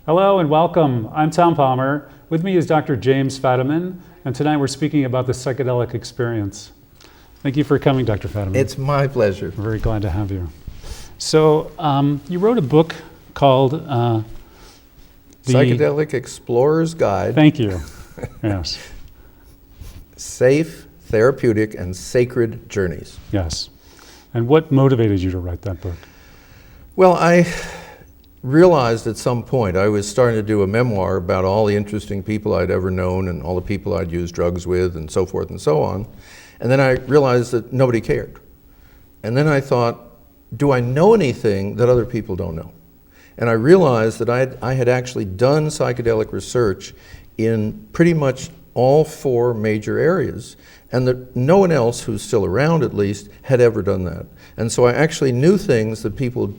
Hello and welcome. I'm Tom Palmer. With me is Dr. James Fadiman, and tonight we're speaking about the psychedelic experience. Thank you for coming, Dr. Fadiman. It's my pleasure. We're very glad to have you. So, you wrote a book called Psychedelic Explorer's Guide. Thank you. Yes. Safe, Therapeutic, and Sacred Journeys. Yes. And what motivated you to write that book? Well, I realized at some point I was starting to do a memoir about all the interesting people I'd ever known and all the people I'd used drugs with and so forth and so on. And then I realized that nobody cared. And then I thought, do I know anything that other people don't know? And I realized that I had actually done psychedelic research in pretty much all four major areas, and that no one else who's still around at least had ever done that. And so I actually knew things that people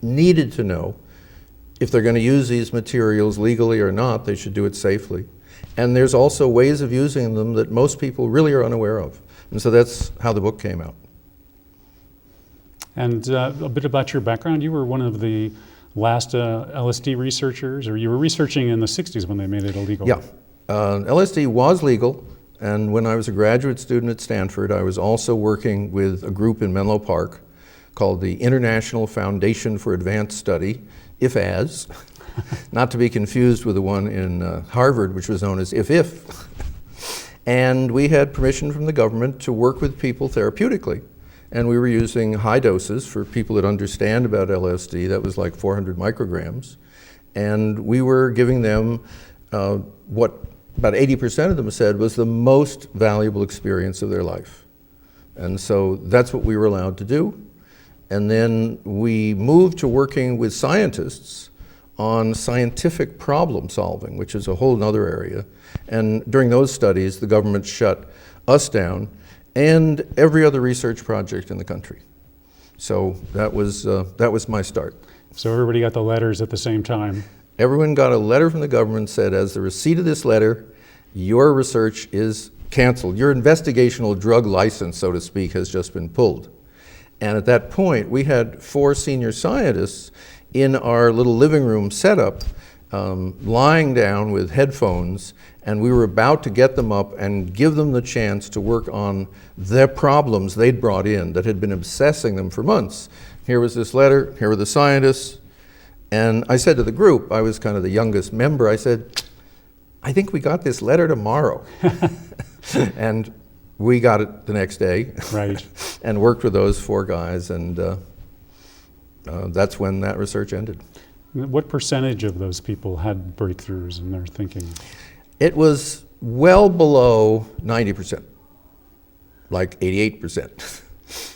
needed to know. If they're going to use these materials legally or not, they should do it safely. And there's also ways of using them that most people really are unaware of. And so that's how the book came out. And a bit about your background. You were one of the last LSD researchers, or you were researching in the 60s when they made it illegal. Yeah. LSD was legal, and when I was a graduate student at Stanford, I was also working with a group in Menlo Park called the International Foundation for Advanced Study, IFAS, not to be confused with the one in Harvard, which was known as IF. And we had permission from the government to work with people therapeutically. And we were using high doses for people that understand about LSD. That was like 400 micrograms. And we were giving them what about 80% of them said was the most valuable experience of their life. And so that's what we were allowed to do. And then we moved to working with scientists on scientific problem solving, which is a whole other area. And during those studies, the government shut us down and every other research project in the country. So that was my start. So everybody got the letters at the same time. Everyone got a letter from the government that said, as the receipt of this letter, your research is canceled. Your investigational drug license, so to speak, has just been pulled. And at that point, we had 4 senior scientists in our little living room setup, lying down with headphones, and we were about to get them up and give them the chance to work on their problems they'd brought in that had been obsessing them for months. Here was this letter, here were the scientists, and I said to the group, I was kind of the youngest member, I said, I think we got this letter tomorrow. And we got it the next day. Right. And worked with those 4 guys, and that's when that research ended. What percentage of those people had breakthroughs in their thinking? It was well below 90%, like 88%.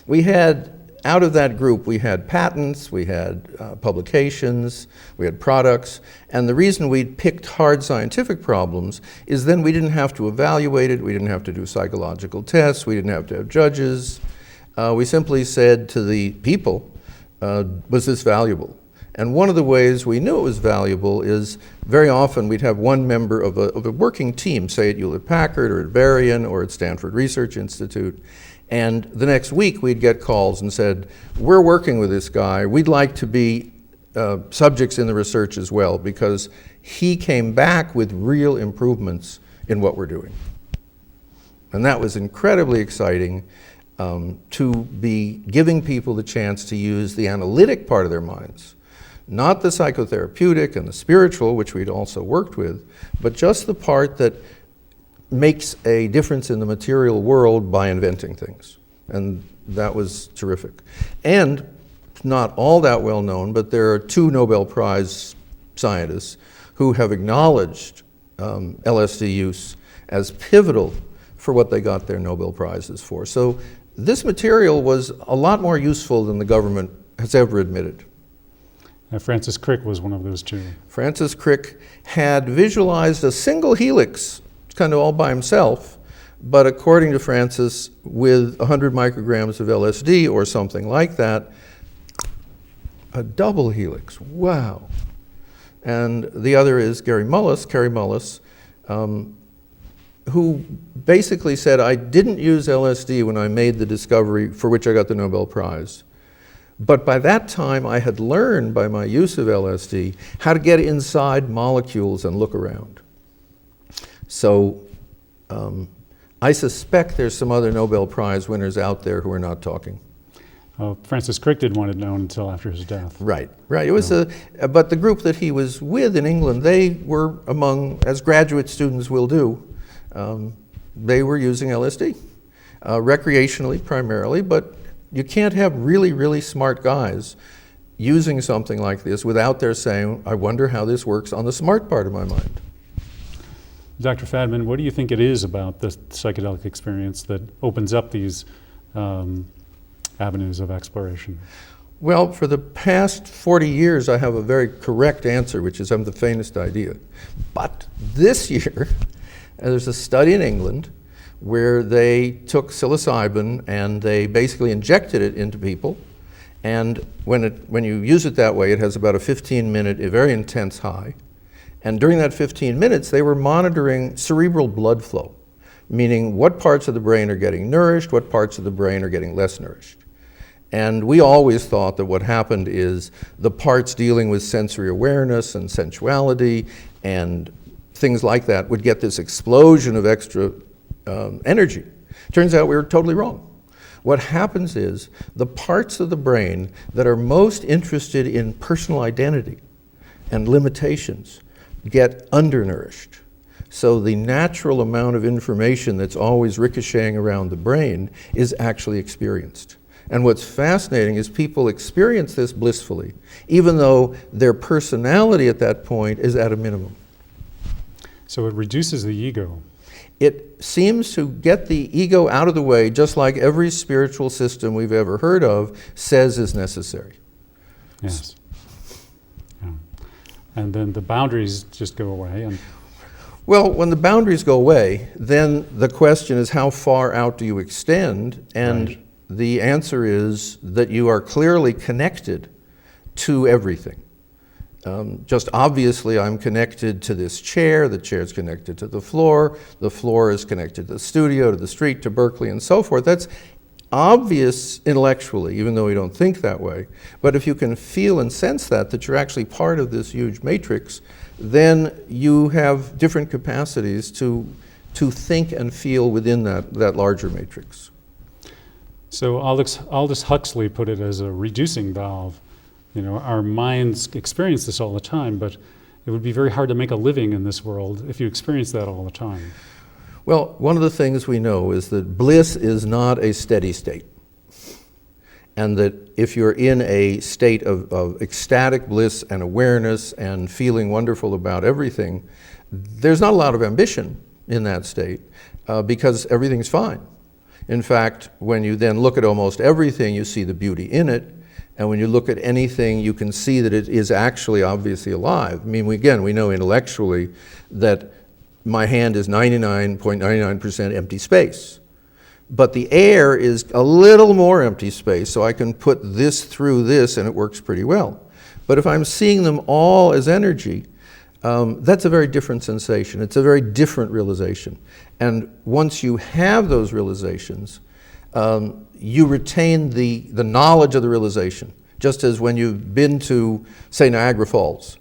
We had, out of that group, we had patents, we had publications, we had products, and the reason we picked hard scientific problems is then we didn't have to evaluate it, we didn't have to do psychological tests, we didn't have to have judges. We simply said to the people, was this valuable? And one of the ways we knew it was valuable is very often we'd have one member of a working team, say at Hewlett-Packard or at Varian or at Stanford Research Institute, and the next week we'd get calls and said, we're working with this guy, we'd like to be subjects in the research as well, because he came back with real improvements in what we're doing. And that was incredibly exciting, to be giving people the chance to use the analytic part of their minds, not the psychotherapeutic and the spiritual, which we'd also worked with, but just the part that makes a difference in the material world by inventing things. And that was terrific. And not all that well known, but there are 2 Nobel Prize scientists who have acknowledged LSD use as pivotal for what they got their Nobel Prizes for. So this material was a lot more useful than the government has ever admitted. Francis Crick was one of those 2. Francis Crick had visualized a single helix, kind of all by himself, but according to Francis, with 100 micrograms of LSD or something like that, a double helix, wow. And the other is Carey Mullis, who basically said, I didn't use LSD when I made the discovery for which I got the Nobel Prize, But by that time, I had learned by my use of LSD how to get inside molecules and look around. So I suspect there's some other Nobel Prize winners out there who are not talking. Oh, Francis Crick didn't want it known until after his death. Right. It was but the group that he was with in England, they were among, as graduate students will do, they were using LSD, recreationally primarily, but you can't have really, really smart guys using something like this without their saying, I wonder how this works on the smart part of my mind. Dr. Fadiman, what do you think it is about the psychedelic experience that opens up these avenues of exploration? Well, for the past 40 years, I have a very correct answer, which is I'm the faintest idea. But this year, there's a study in England where they took psilocybin and they basically injected it into people. And when you use it that way, it has about a 15-minute, a very intense high. And during that 15 minutes, they were monitoring cerebral blood flow, meaning what parts of the brain are getting nourished, what parts of the brain are getting less nourished. And we always thought that what happened is the parts dealing with sensory awareness and sensuality and things like that would get this explosion of extra energy. Turns out we were totally wrong. What happens is the parts of the brain that are most interested in personal identity and limitations get undernourished. So the natural amount of information that's always ricocheting around the brain is actually experienced. And what's fascinating is people experience this blissfully, even though their personality at that point is at a minimum. So it reduces the ego. It seems to get the ego out of the way, just like every spiritual system we've ever heard of says is necessary. Yes. Yeah. And then the boundaries just go away. And well, when the boundaries go away, then the question is how far out do you extend? And right. The answer is that you are clearly connected to everything. Just obviously, I'm connected to this chair, the chair is connected to the floor is connected to the studio, to the street, to Berkeley, and so forth. That's obvious intellectually, even though we don't think that way. But if you can feel and sense that you're actually part of this huge matrix, then you have different capacities to think and feel within that larger matrix. So Aldous Huxley put it as a reducing valve. You know, our minds experience this all the time, but it would be very hard to make a living in this world if you experience that all the time. Well, one of the things we know is that bliss is not a steady state. And that if you're in a state of ecstatic bliss and awareness and feeling wonderful about everything, there's not a lot of ambition in that state because everything's fine. In fact, when you then look at almost everything, you see the beauty in it. And when you look at anything, you can see that it is actually obviously alive. I mean, we know intellectually that my hand is 99.99% empty space. But the air is a little more empty space, so I can put this through this and it works pretty well. But if I'm seeing them all as energy, that's a very different sensation. It's a very different realization. And once you have those realizations, you retain the knowledge of the realization. Just as when you've been to, say, Niagara Falls.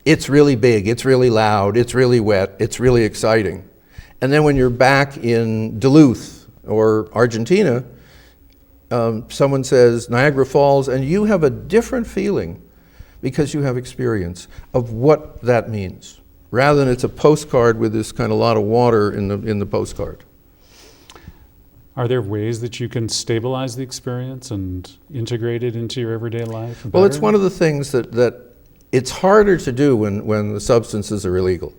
It's really big, it's really loud, it's really wet, it's really exciting. And then when you're back in Duluth or Argentina, someone says Niagara Falls, and you have a different feeling because you have experience of what that means, rather than it's a postcard with this kind of lot of water in the postcard. Are there ways that you can stabilize the experience and integrate it into your everyday life better? Well, it's one of the things that it's harder to do when the substances are illegal,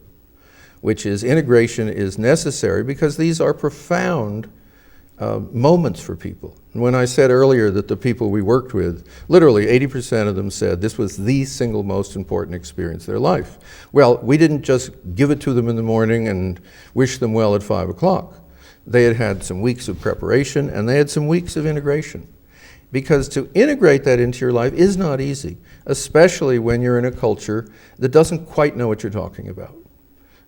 which is integration is necessary because these are profound moments for people. And when I said earlier that the people we worked with, literally 80% of them said this was the single most important experience of their life. Well, we didn't just give it to them in the morning and wish them well at 5 o'clock. They had had some weeks of preparation and they had some weeks of integration. Because to integrate that into your life is not easy, especially when you're in a culture that doesn't quite know what you're talking about.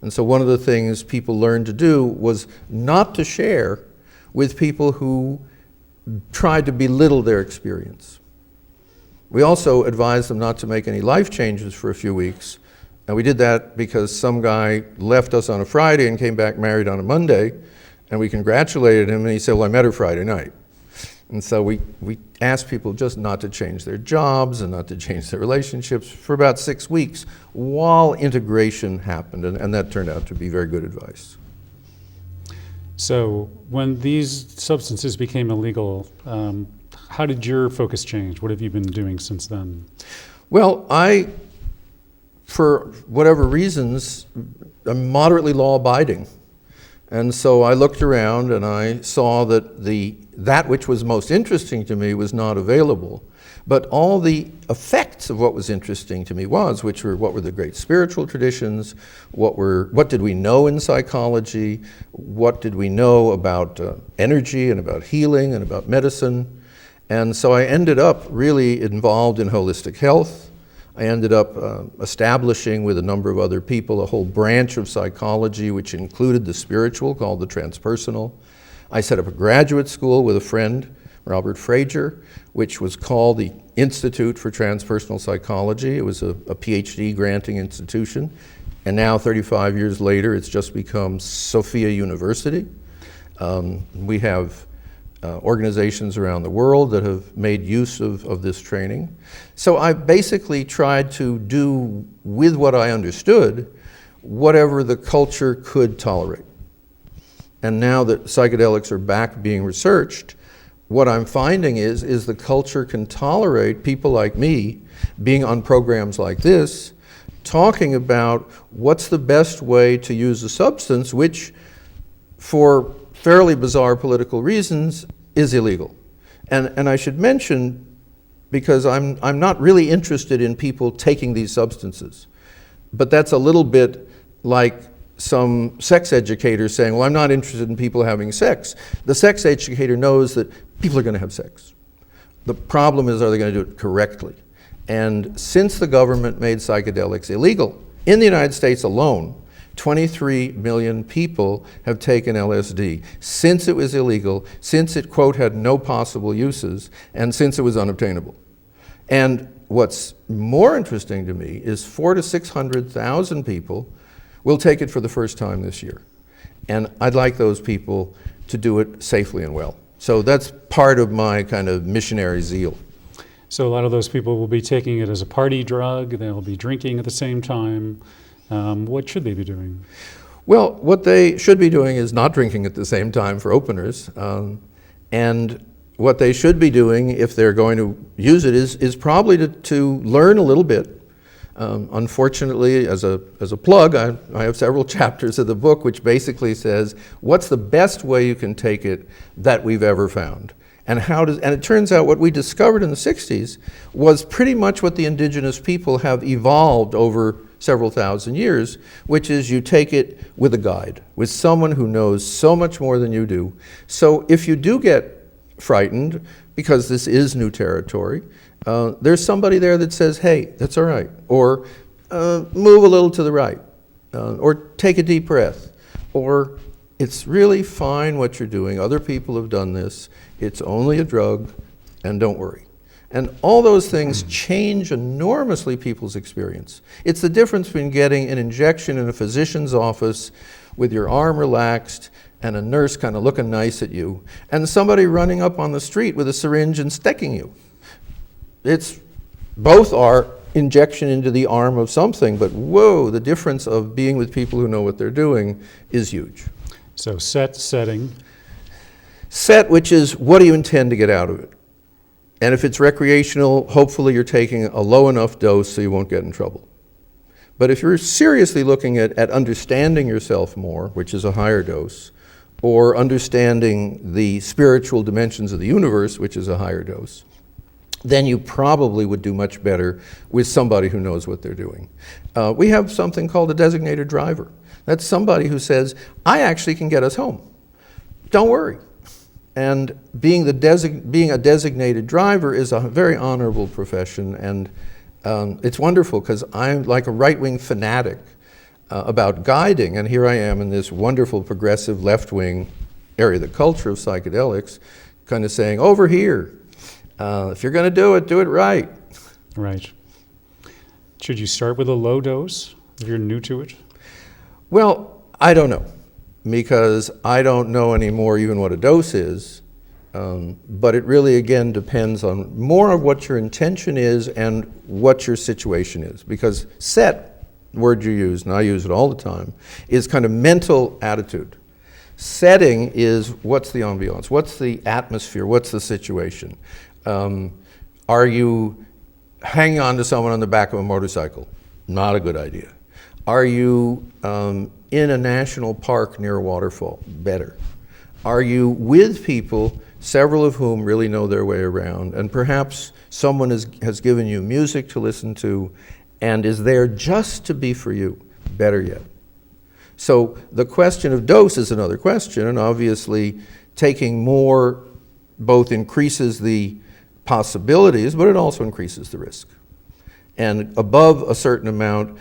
And so one of the things people learned to do was not to share with people who tried to belittle their experience. We also advised them not to make any life changes for a few weeks. And we did that because some guy left us on a Friday and came back married on a Monday. And we congratulated him, and he said, well, I met her Friday night. And so we asked people just not to change their jobs and not to change their relationships for about 6 weeks while integration happened. And that turned out to be very good advice. So when these substances became illegal, how did your focus change? What have you been doing since then? Well, for whatever reasons, I'm moderately law-abiding. And so I looked around and I saw that that which was most interesting to me was not available. But all the effects of what was interesting to me what were the great spiritual traditions, what did we know in psychology, what did we know about energy and about healing and about medicine. And so I ended up really involved in holistic health. I ended up establishing with a number of other people a whole branch of psychology which included the spiritual, called the transpersonal. I set up a graduate school with a friend, Robert Frager, which was called the Institute for Transpersonal Psychology. It was a Ph.D. granting institution. And now, 35 years later, it's just become Sophia University. We have organizations around the world that have made use of this training. So I basically tried to do with what I understood whatever the culture could tolerate. And now that psychedelics are back being researched, what I'm finding is the culture can tolerate people like me being on programs like this, talking about what's the best way to use a substance which, for fairly bizarre political reasons, is illegal. And I should mention, because I'm not really interested in people taking these substances, but that's a little bit like some sex educator saying, well, I'm not interested in people having sex. The sex educator knows that people are going to have sex. The problem is, are they going to do it correctly? And since the government made psychedelics illegal, in the United States alone, 23 million people have taken LSD since it was illegal, since it, quote, had no possible uses, and since it was unobtainable. And what's more interesting to me is 400,000 to 600,000 people will take it for the first time this year. And I'd like those people to do it safely and well. So that's part of my kind of missionary zeal. So a lot of those people will be taking it as a party drug, they'll be drinking at the same time. What should they be doing? Well, what they should be doing is not drinking at the same time for openers. And what they should be doing, if they're going to use it, is probably to learn a little bit. Unfortunately, as a plug, I have several chapters of the book which basically says, what's the best way you can take it that we've ever found? And it turns out what we discovered in the 60s was pretty much what the indigenous people have evolved over several thousand years, which is you take it with a guide, with someone who knows so much more than you do. So if you do get frightened, because this is new territory, there's somebody there that says, hey, that's all right, or move a little to the right, or take a deep breath, or it's really fine what you're doing. Other people have done this. It's only a drug, and don't worry. And all those things change enormously people's experience. It's the difference between getting an injection in a physician's office with your arm relaxed and a nurse kind of looking nice at you, and somebody running up on the street with a syringe and sticking you. Both are injection into the arm of something, but whoa, the difference of being with people who know what they're doing is huge. So setting. Set, which is what do you intend to get out of it? And if it's recreational, hopefully you're taking a low enough dose so you won't get in trouble. But if you're seriously looking at understanding yourself more, which is a higher dose, or understanding the spiritual dimensions of the universe, which is a higher dose, then you probably would do much better with somebody who knows what they're doing. We have something called a designated driver. That's somebody who says, I actually can get us home. Don't worry. And being a designated driver is a very honorable profession, and it's wonderful because I'm like a right-wing fanatic about guiding, and here I am in this wonderful progressive left-wing area, the culture of psychedelics, kind of saying, over here, if you're going to do it right. Right. Should you start with a low dose if you're new to it? Well, I don't know, because I don't know anymore even what a dose is. But it really, again, depends on more of what your intention is and what your situation is. Because set, the word you use, and I use it all the time, is kind of mental attitude. Setting is what's the ambiance, what's the atmosphere, what's the situation. Are you hanging on to someone on the back of a motorcycle? Not a good idea. Are you in a national park near a waterfall? Better. Are you with people, several of whom really know their way around, and perhaps someone has given you music to listen to and is there just to be for you? Better yet. So the question of dose is another question, and obviously taking more both increases the possibilities, but it also increases the risk. And above a certain amount,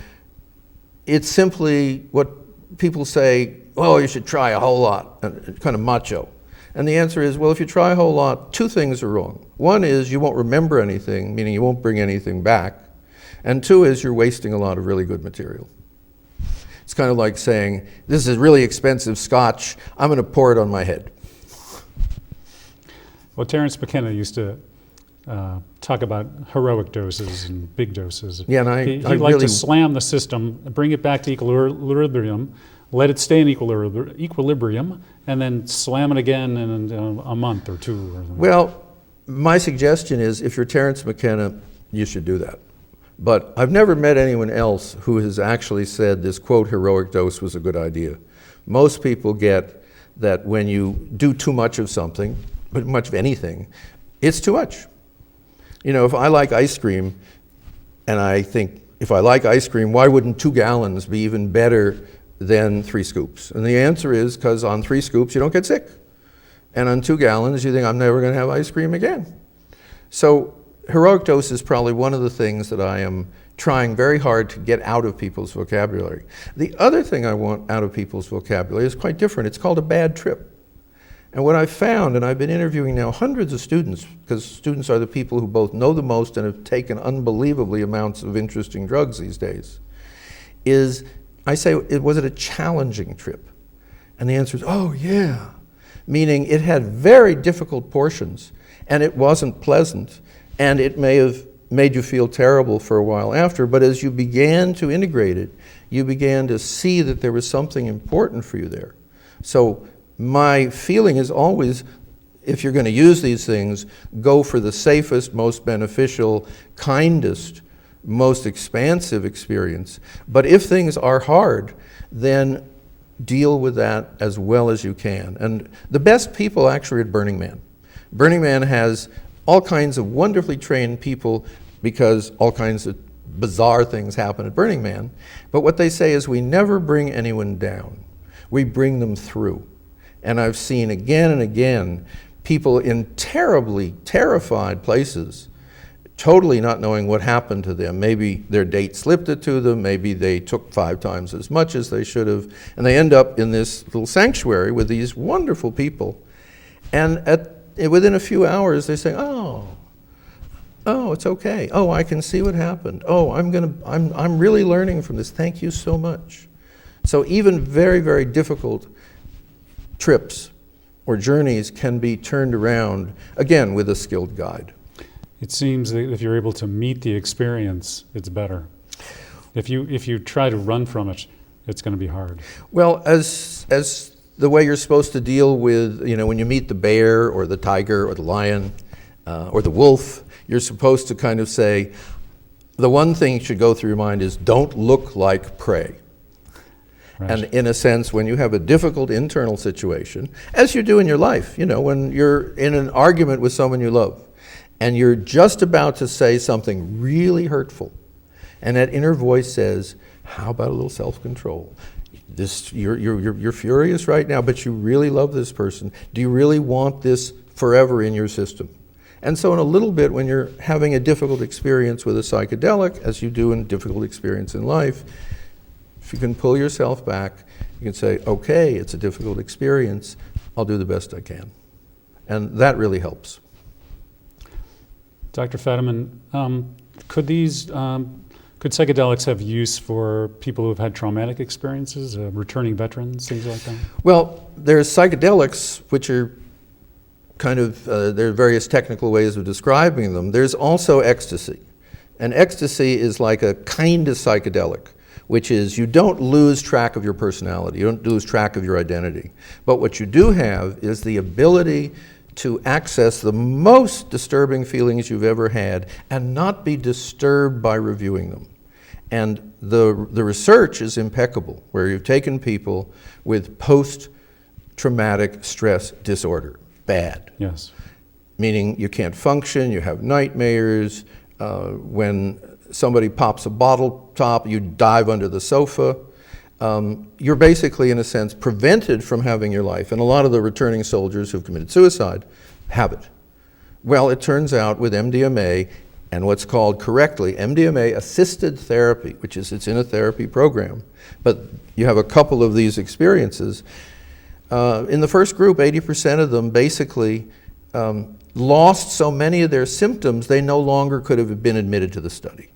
it's simply what people say, oh, you should try a whole lot, kind of macho. And the answer is, well, if you try a whole lot, two things are wrong. One is you won't remember anything, meaning you won't bring anything back. And two is you're wasting a lot of really good material. It's kind of like saying, this is really expensive scotch, I'm going to pour it on my head. Well, Terence McKenna used to talk about heroic doses and big doses. Yeah, and he I liked really to slam the system, bring it back to equilibrium, let it stay in equilibrium, and then slam it again in a month or two. Well, my suggestion is if you're Terence McKenna, you should do that. But I've never met anyone else who has actually said this, quote, heroic dose was a good idea. Most people get that when you do too much of something, but much of anything, it's too much. You know, if I like ice cream, and I think if I like ice cream, why wouldn't 2 gallons be even better than 3 scoops? And the answer is because on 3 scoops you don't get sick. And on 2 gallons you think, I'm never going to have ice cream again. So heroic dose is probably one of the things that I am trying very hard to get out of people's vocabulary. The other thing I want out of people's vocabulary is quite different. It's called a bad trip. And what I've found, and I've been interviewing now hundreds of students, because students are the people who both know the most and have taken unbelievably amounts of interesting drugs these days, is I say, was it a challenging trip? And the answer is, oh yeah. Meaning it had very difficult portions, and it wasn't pleasant, and it may have made you feel terrible for a while after, but as you began to integrate it, you began to see that there was something important for you there. So my feeling is always, if you're going to use these things, go for the safest, most beneficial, kindest, most expansive experience. But if things are hard, then deal with that as well as you can. And the best people actually are at Burning Man. Burning Man has all kinds of wonderfully trained people because all kinds of bizarre things happen at Burning Man. But what they say is we never bring anyone down. We bring them through. And I've seen again and again people in terribly terrified places, totally not knowing what happened to them. Maybe their date slipped it to them, maybe they took 5 times as much as they should have, and they end up in this little sanctuary with these wonderful people. And within a few hours they say, oh, it's okay. Oh, I can see what happened. Oh, I'm really learning from this. Thank you so much. So even very, very difficult trips or journeys can be turned around, again, with a skilled guide. It seems that if you're able to meet the experience, it's better. If you try to run from it, it's going to be hard. Well, as the way you're supposed to deal with, when you meet the bear or the tiger or the lion or the wolf, you're supposed to kind of say, the one thing that should go through your mind is don't look like prey. Right. And in a sense, when you have a difficult internal situation, as you do in your life, when you're in an argument with someone you love, and you're just about to say something really hurtful, and that inner voice says, how about a little self-control? You're furious right now, but you really love this person. Do you really want this forever in your system? And so in a little bit, when you're having a difficult experience with a psychedelic, as you do in a difficult experience in life, if you can pull yourself back, you can say, okay, it's a difficult experience, I'll do the best I can. And that really helps. Dr. Fadiman, could psychedelics have use for people who've had traumatic experiences, returning veterans, things like that? Well, there's psychedelics, which are kind of, there are various technical ways of describing them. There's also ecstasy. And ecstasy is like a kind of psychedelic, which is you don't lose track of your personality, you don't lose track of your identity. But what you do have is the ability to access the most disturbing feelings you've ever had and not be disturbed by reviewing them. And the research is impeccable, where you've taken people with post-traumatic stress disorder, bad. Yes. Meaning you can't function, you have nightmares, when somebody pops a bottle top, you dive under the sofa. You're basically, in a sense, prevented from having your life. And a lot of the returning soldiers who've committed suicide have it. Well, it turns out with MDMA and what's called correctly MDMA-assisted therapy, which is it's in a therapy program, but you have a couple of these experiences. In the first group, 80% of them basically lost so many of their symptoms they no longer could have been admitted to the study.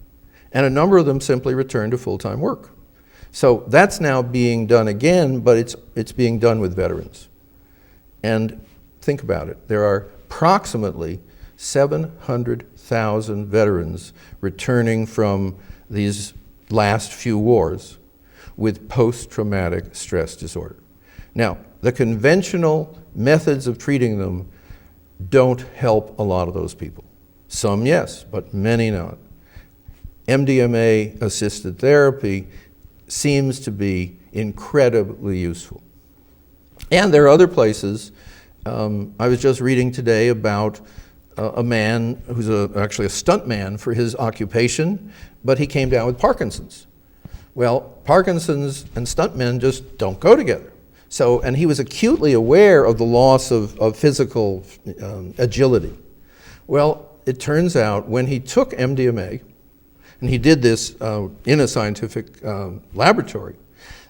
And a number of them simply returned to full-time work. So that's now being done again, but it's being done with veterans. And think about it. There are approximately 700,000 veterans returning from these last few wars with post-traumatic stress disorder. Now, the conventional methods of treating them don't help a lot of those people. Some yes, but many not. MDMA-assisted therapy seems to be incredibly useful. And there are other places. I was just reading today about a man who's actually a stuntman for his occupation, but he came down with Parkinson's. Well, Parkinson's and stuntmen just don't go together. So, and he was acutely aware of the loss of physical agility. Well, it turns out when he took MDMA, and he did this in a scientific laboratory,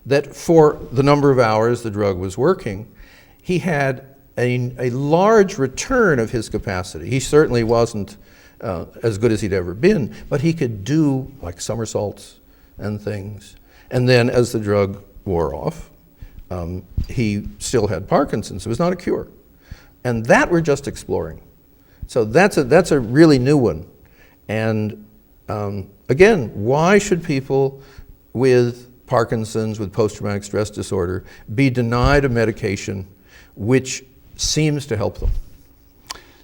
that for the number of hours the drug was working, he had a large return of his capacity. He certainly wasn't as good as he'd ever been, but he could do like somersaults and things. And then as the drug wore off, he still had Parkinson's. It was not a cure. And that we're just exploring. So that's a really new one. And again, why should people with Parkinson's, with post-traumatic stress disorder, be denied a medication which seems to help them?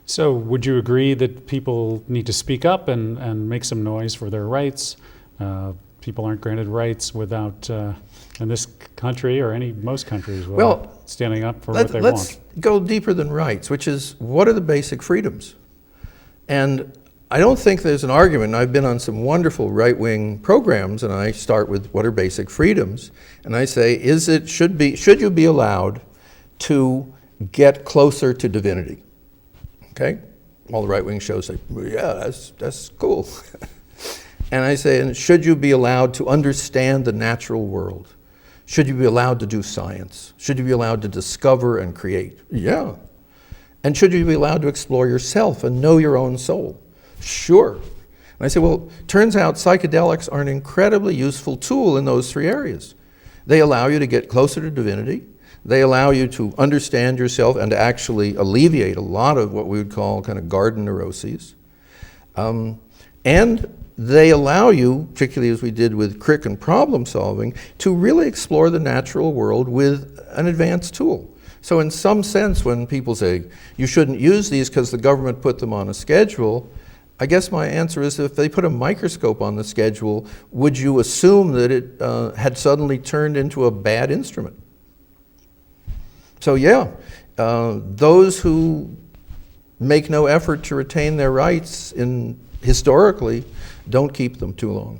So would you agree that people need to speak up and make some noise for their rights? People aren't granted rights without, in this country or most countries, without standing up for what they want. Let's go deeper than rights, which is, what are the basic freedoms? And I don't think there's an argument. I've been on some wonderful right-wing programs, and I start with what are basic freedoms, and I say, should you be allowed to get closer to divinity? Okay, all the right-wing shows say, yeah, that's cool. And I say, and should you be allowed to understand the natural world? Should you be allowed to do science? Should you be allowed to discover and create? Yeah. And should you be allowed to explore yourself and know your own soul? Sure. And I say, well, turns out psychedelics are an incredibly useful tool in those three areas. They allow you to get closer to divinity. They allow you to understand yourself and to actually alleviate a lot of what we would call kind of garden neuroses. And they allow you, particularly as we did with Crick and problem solving, to really explore the natural world with an advanced tool. So in some sense, when people say, you shouldn't use these because the government put them on a schedule, I guess my answer is, if they put a microscope on the schedule, would you assume that it had suddenly turned into a bad instrument? So yeah, those who make no effort to retain their rights historically don't keep them too long.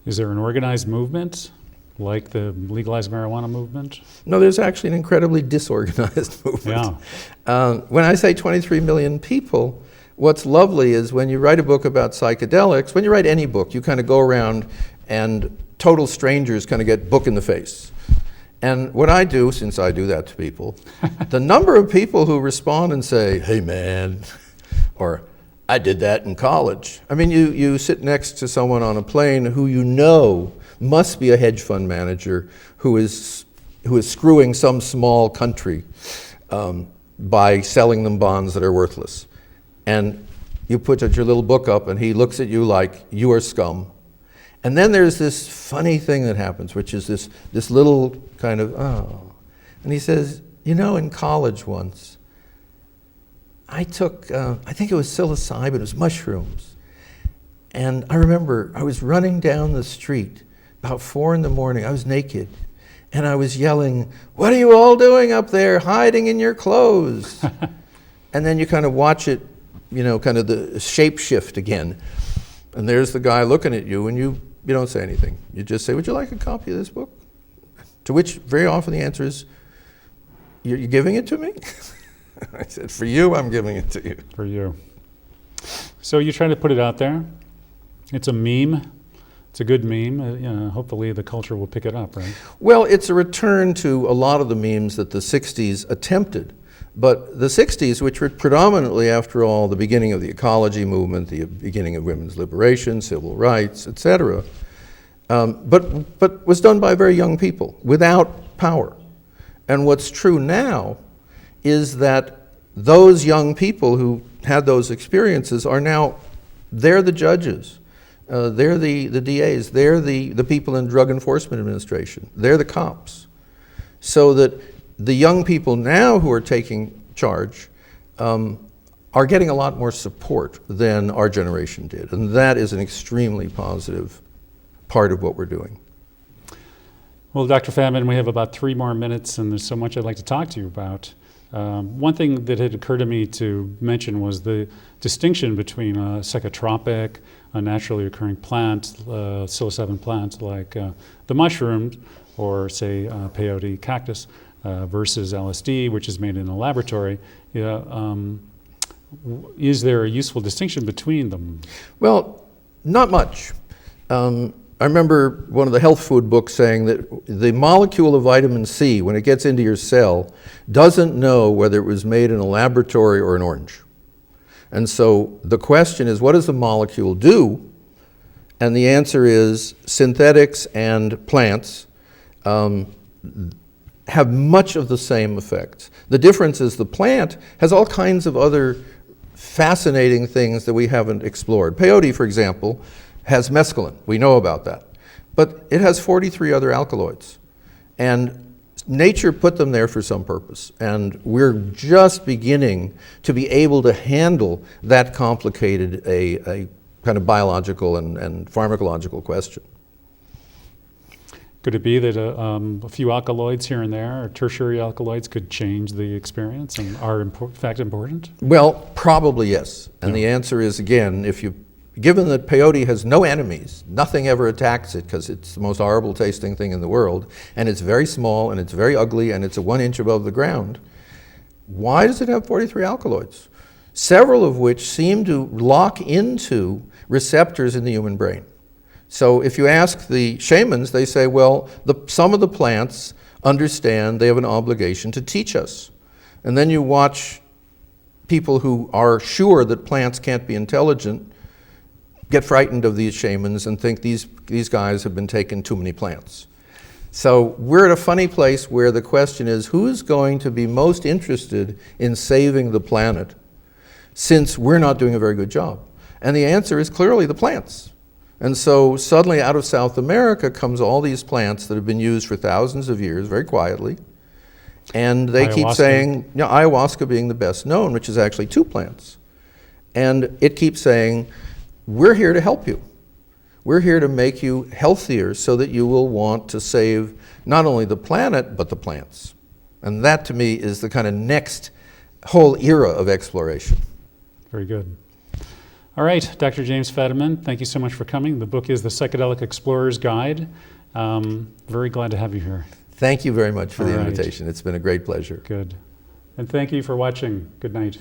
Is there an organized movement like the Legalizing Marijuana movement? No, there's actually an incredibly disorganized movement. Yeah. When I say 23 million people, what's lovely is when you write a book about psychedelics, when you write any book, you kind of go around and total strangers kind of get book in the face. And what I do, since I do that to people, the number of people who respond and say, hey man, or I did that in college. I mean, you sit next to someone on a plane who you know must be a hedge fund manager who is screwing some small country by selling them bonds that are worthless. And you put your little book up and he looks at you like you are scum. And then there's this funny thing that happens, which is this little kind of, oh. And he says, you know, in college once, I took, I think it was psilocybin, it was mushrooms. And I remember I was running down the street about 4 a.m. I was naked. And I was yelling, what are you all doing up there, hiding in your clothes? And then you kind of watch it, you know, kind of the shape shift again. And there's the guy looking at you, and you don't say anything. You just say, would you like a copy of this book? To which very often the answer is, you're giving it to me? I said, for you, I'm giving it to you. For you. So you try to put it out there. It's a meme. It's a good meme. You know, hopefully the culture will pick it up, right? Well, it's a return to a lot of the memes that the 60s attempted. But the 60s, which were predominantly, after all, the beginning of the ecology movement, the beginning of women's liberation, civil rights, etc., but was done by very young people without power. And what's true now is that those young people who had those experiences are now, they're the judges, they're the DAs, they're the people in Drug Enforcement Administration, they're the cops. So that the young people now who are taking charge are getting a lot more support than our generation did. And that is an extremely positive part of what we're doing. Well, Dr. Fadiman, we have about 3 more minutes, and there's so much I'd like to talk to you about. One thing that had occurred to me to mention was the distinction between a psychotropic, a naturally occurring plant, psilocybin plant like the mushrooms, or say peyote cactus, versus LSD, which is made in a laboratory. Is there a useful distinction between them? Well, not much. I remember one of the health food books saying that the molecule of vitamin C, when it gets into your cell, doesn't know whether it was made in a laboratory or an orange. And so the question is, what does the molecule do? And the answer is synthetics and plants have much of the same effects. The difference is the plant has all kinds of other fascinating things that we haven't explored. Peyote, for example, has mescaline. We know about that. But it has 43 other alkaloids. And nature put them there for some purpose. And we're just beginning to be able to handle that complicated a kind of biological and pharmacological question. Could it be that a few alkaloids here and there, or tertiary alkaloids, could change the experience and are in fact important? Well, probably yes. And the answer is, again, given that peyote has no enemies, nothing ever attacks it because it's the most horrible tasting thing in the world, and it's very small, and it's very ugly, and it's 1 inch above the ground, why does it have 43 alkaloids? Several of which seem to lock into receptors in the human brain. So if you ask the shamans, they say, well, some of the plants understand they have an obligation to teach us. And then you watch people who are sure that plants can't be intelligent get frightened of these shamans and think these guys have been taking too many plants. So we're at a funny place where the question is, who's going to be most interested in saving the planet since we're not doing a very good job? And the answer is clearly the plants. And so suddenly out of South America comes all these plants that have been used for thousands of years, very quietly. And they keep saying, ayahuasca being the best known, which is actually 2 plants. And it keeps saying, we're here to help you. We're here to make you healthier so that you will want to save not only the planet, but the plants. And that to me is the kind of next whole era of exploration. Very good. All right, Dr. James Fadiman, thank you so much for coming. The book is The Psychedelic Explorer's Guide. Very glad to have you here. Thank you very much for the invitation. It's been a great pleasure. Good. And thank you for watching. Good night.